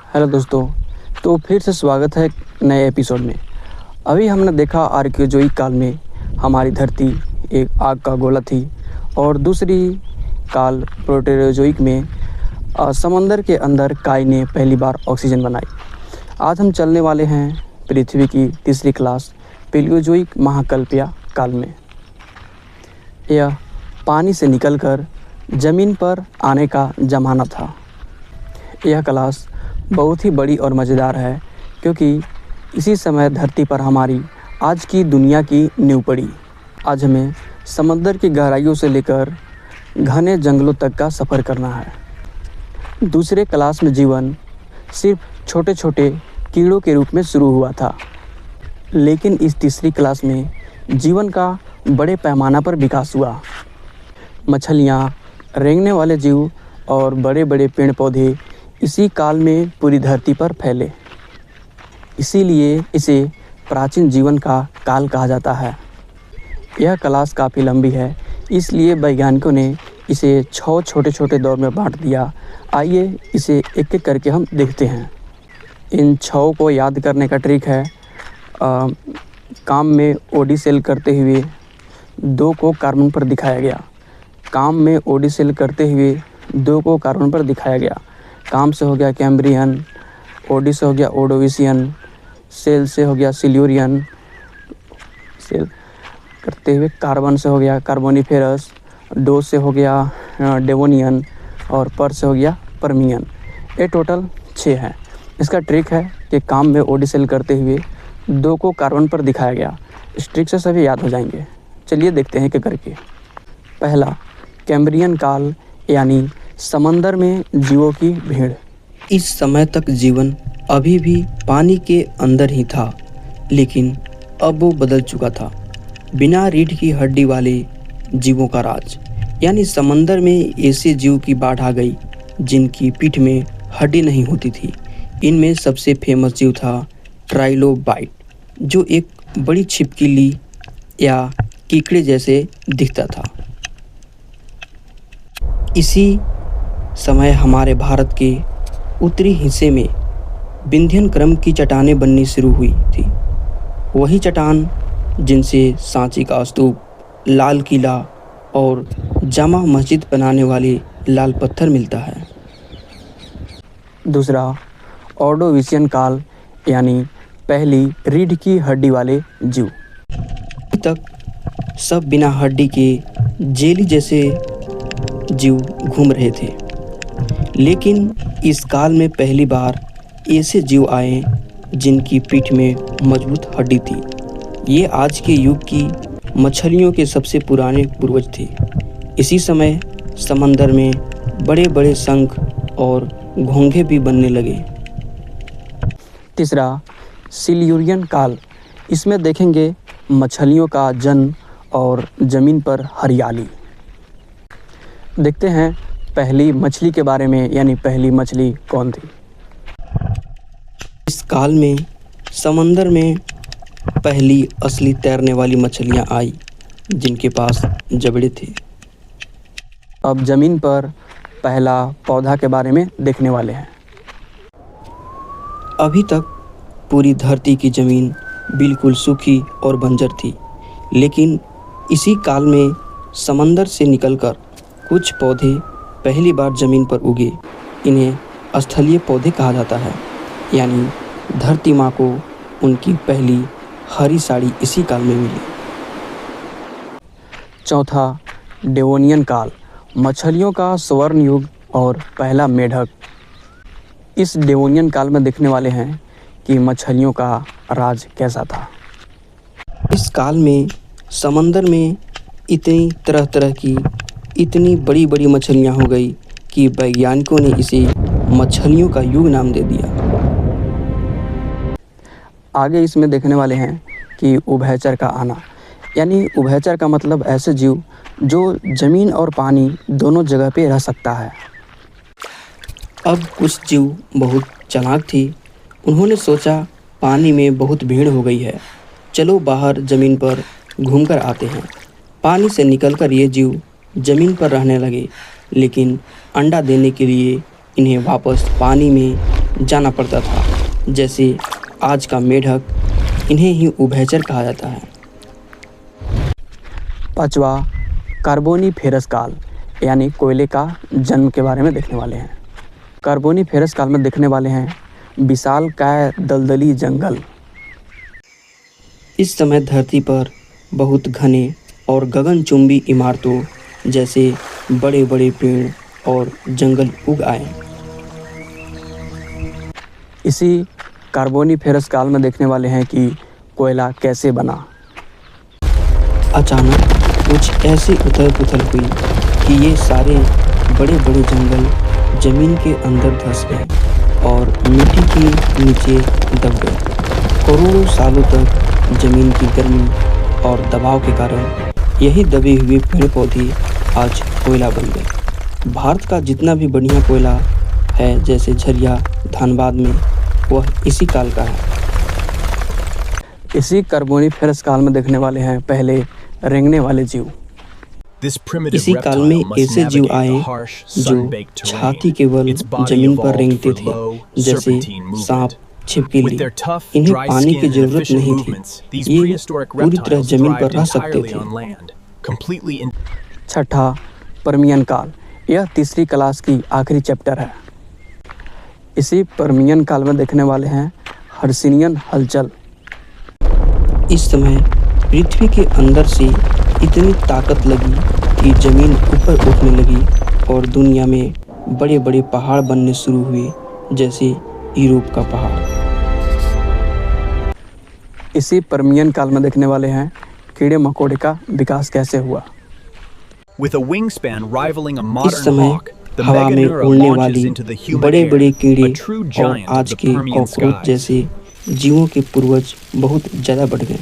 Hello दोस्तों। तो फिर से स्वागत है नए एपिसोड में। अभी हमने देखा आर्कियोजोइक काल में हमारी धरती एक आग का गोला थी और दूसरी काल प्रोटेरोजोइक में समंदर के अंदर काई ने पहली बार ऑक्सीजन बनाई। आज हम चलने वाले हैं पृथ्वी की तीसरी क्लास पेलियोजोइक महाकल्पीय काल में। यह पानी से निकलकर ज़मीन पर आने का ज़माना था। यह क्लास बहुत ही बड़ी और मज़ेदार है क्योंकि इसी समय धरती पर हमारी आज की दुनिया की नींव पड़ी। आज हमें समंदर की गहराइयों से लेकर घने जंगलों तक का सफ़र करना है। दूसरे क्लास में जीवन सिर्फ छोटे छोटे कीड़ों के रूप में शुरू हुआ था, लेकिन इस तीसरी क्लास में जीवन का बड़े पैमाना पर विकास हुआ। मछलियाँ, रेंगने वाले जीव और बड़े बड़े पेड़ पौधे इसी काल में पूरी धरती पर फैले। इसीलिए इसे प्राचीन जीवन का काल कहा जाता है। यह क्लास काफ़ी लंबी है, इसलिए वैज्ञानिकों ने इसे 6 छोटे छोटे दौर में बांट दिया। आइए इसे एक एक करके हम देखते हैं। इन 6 को याद करने का ट्रिक है, काम में ओडी सेल करते हुए 2 को कार्बन पर दिखाया गया। काम में ओडी सेल करते हुए 2 को कार्बन पर दिखाया गया। काम से हो गया कैम्ब्रियन, ओडी से हो गया ओडोविशियन, सेल से हो गया सिल्यूरियन, सेल करते हुए कार्बन से हो गया कार्बोनिफेरस, डो से हो गया डेवोनियन और पर से हो गया परमियन। ये टोटल 6 है। इसका ट्रिक है कि काम में ओडी सेल करते हुए 2 को कार्बन पर दिखाया गया। इस ट्रिक से सभी याद हो जाएंगे। चलिए देखते हैं कि करके। पहला, कैम्ब्रियन काल यानी समंदर में जीवों की भीड़। इस समय तक जीवन अभी भी पानी के अंदर ही था, लेकिन अब वो बदल चुका था। बिना रीढ़ की हड्डी वाले जीवों का राज, यानी समंदर में ऐसे जीव की बाढ़ आ गई जिनकी पीठ में हड्डी नहीं होती थी। इनमें सबसे फेमस जीव था ट्राइलोबाइट, जो एक बड़ी छिपकली या कीकड़े जैसे दिखता था। इसी समय हमारे भारत के उत्तरी हिस्से में विंध्यन क्रम की चट्टानें बननी शुरू हुई थी। वही चट्टान जिनसे सांची का स्तूप, लाल किला और जामा मस्जिद बनाने वाले लाल पत्थर मिलता है। दूसरा, ऑर्डोविशियन काल यानी पहली रीढ़ की हड्डी वाले जीव। अभी तक सब बिना हड्डी के जेली जैसे जीव घूम रहे थे, लेकिन इस काल में पहली बार ऐसे जीव आए जिनकी पीठ में मजबूत हड्डी थी। ये आज के युग की मछलियों के सबसे पुराने पूर्वज थे। इसी समय समंदर में बड़े बड़े शंख और घोंघे भी बनने लगे। तीसरा, सिल्यूरियन काल। इसमें देखेंगे मछलियों का जन्म और ज़मीन पर हरियाली। देखते हैं पहली मछली के बारे में, यानी पहली मछली कौन थी। इस काल में समंदर में पहली असली तैरने वाली मछलियां आई जिनके पास जबड़े थे। अब ज़मीन पर पहला पौधा के बारे में देखने वाले हैं। अभी तक पूरी धरती की ज़मीन बिल्कुल सूखी और बंजर थी, लेकिन इसी काल में समंदर से निकलकर कुछ पौधे पहली बार ज़मीन पर उगे। इन्हें स्थलीय पौधे कहा जाता है, यानी धरती माँ को उनकी पहली हरी साड़ी इसी काल में मिली। चौथा, डेवोनियन काल। मछलियों का स्वर्ण युग और पहला मेढक। इस डेवोनियन काल में देखने वाले हैं कि मछलियों का राज कैसा था। इस काल में समंदर में इतनी तरह तरह की इतनी बड़ी बड़ी मछलियाँ हो गई कि वैज्ञानिकों ने इसे मछलियों का युग नाम दे दिया। आगे इसमें देखने वाले हैं कि उभयचर का आना, यानी उभयचर का मतलब ऐसे जीव जो ज़मीन और पानी दोनों जगह पे रह सकता है। अब कुछ जीव बहुत चालाक थी। उन्होंने सोचा पानी में बहुत भीड़ हो गई है, चलो बाहर ज़मीन पर घूमकर आते हैं। पानी से निकलकर ये जीव ज़मीन पर रहने लगे, लेकिन अंडा देने के लिए इन्हें वापस पानी में जाना पड़ता था, जैसे आज का मेढक, इन्हें ही उभयचर कहा जाता है। पांचवा, कार्बोनीफेरस काल यानी कोयले का जन्म के बारे में देखने वाले हैं। कार्बोनीफेरस काल में देखने वाले हैं विशालकाय दलदली जंगल। इस समय धरती पर बहुत घने और गगनचुंबी इमारतों जैसे बड़े बड़े पेड़ और जंगल उग आए। इसी कार्बोनीफेरस काल में देखने वाले हैं कि कोयला कैसे बना। अचानक कुछ ऐसी उथल पुथल हुई कि ये सारे बड़े बड़े जंगल जमीन के अंदर धंस गए और मिट्टी के नीचे दब गए। करोड़ों सालों तक जमीन की गर्मी और दबाव के कारण यही दबे हुए पेड़ पौधे आज कोयला बन गए। भारत का जितना भी बढ़िया कोयला है, जैसे झरिया धनबाद में, वह इसी काल का है। इसी कार्बोनीफेरस काल में देखने वाले हैं पहले रेंगने वाले जीव। इसी काल में ऐसे जीव आए जो छाती केवल जमीन पर रेंगते थे, जैसे सांप, छिपकली। इन्हें पानी की जरूरत नहीं थी, ये पूरी तरह जमीन पर रह सकते थे। छठा, पर्मियन काल। यह तीसरी क्लास की आखिरी चैप्टर है। इसी पर्मियन काल में देखने वाले हैं हर्सिनियन हलचल। इस समय पृथ्वी के अंदर से इतनी ताकत लगी कि जमीन ऊपर उठने लगी और दुनिया में बड़े बड़े पहाड़ बनने शुरू हुए, जैसे यूरोप का पहाड़। इसी पर्मियन काल में देखने वाले हैं कीड़े मकोड़े का विकास कैसे हुआ। इस समय हवा में उड़ने वाली बड़े बड़े कीड़े और आज के कॉकरोच जैसे जीवों के पूर्वज बहुत ज़्यादा बढ़ गए।